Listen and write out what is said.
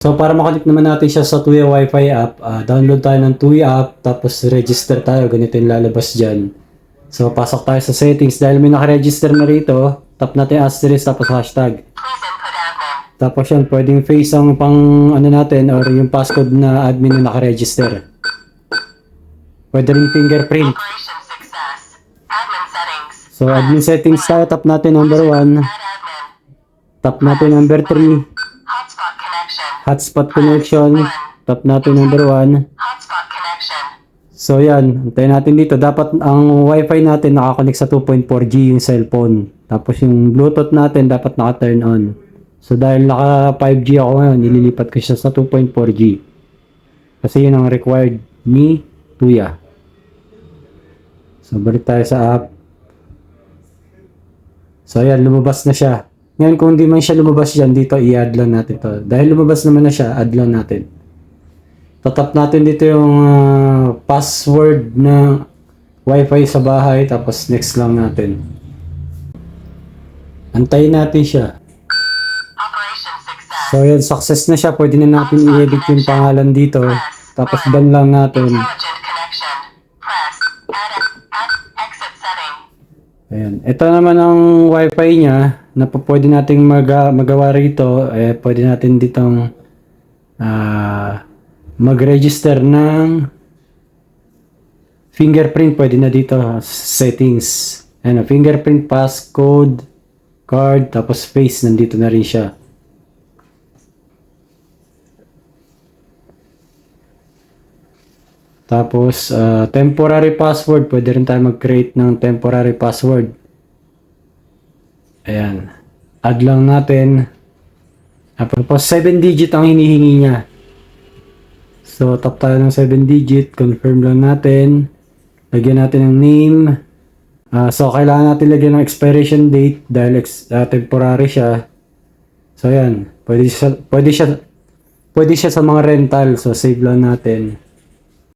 So para makonect naman natin siya sa Tuya Wi-Fi app, download tayo ng Tuya app, tapos register tayo, ganito yung lalabas dyan. So pasok tayo sa settings, dahil may nakaregister na rito, tap natin asterisk tapos hashtag. Tapos yan, pwedeng face ang pang ano natin or yung passcode na admin na nakaregister. Pwede rin fingerprint. So admin settings tayo, tap natin number 1. Tap natin number 3. Hotspot connection. Tap natin number 1. So yan, antayin natin dito. Dapat ang wifi natin nakakonect sa 2.4G yung cellphone. Tapos yung Bluetooth natin dapat naka-turn on. So dahil naka 5G ako ngayon, nililipat ko siya sa 2.4G. Kasi yun ang required ni Tuya. So balik tayo sa app. So ayan, lumabas na siya. Ngayon kung hindi man siya lumabas dyan, dito i-add lang natin to. Dahil lumabas naman na siya, add lang natin. Tatap natin dito yung password na wifi sa bahay, tapos next lang natin. Antayin natin siya. So yan, success na siya. Pwede na natin i-edit yung pangalan dito. Tapos done lang natin. Ayan. Ito naman ang wifi niya na pwede nating magawa rito. Pwede natin ditong mag-register ng fingerprint. Pwede na dito settings. Ayan, fingerprint, passcode, card, tapos face. Nandito na rin siya. Tapos, temporary password. Pwede rin tayo mag-create ng temporary password. Ayan. Add lang natin. Tapos, 7 digit ang hinihingi niya. So, tap tayo ng 7 digit. Confirm lang natin. Lagyan natin ng name. So, kailangan natin lagyan ng expiration date dahil temporary siya. So, ayan. Pwede siya sa mga rental. So, save lang natin.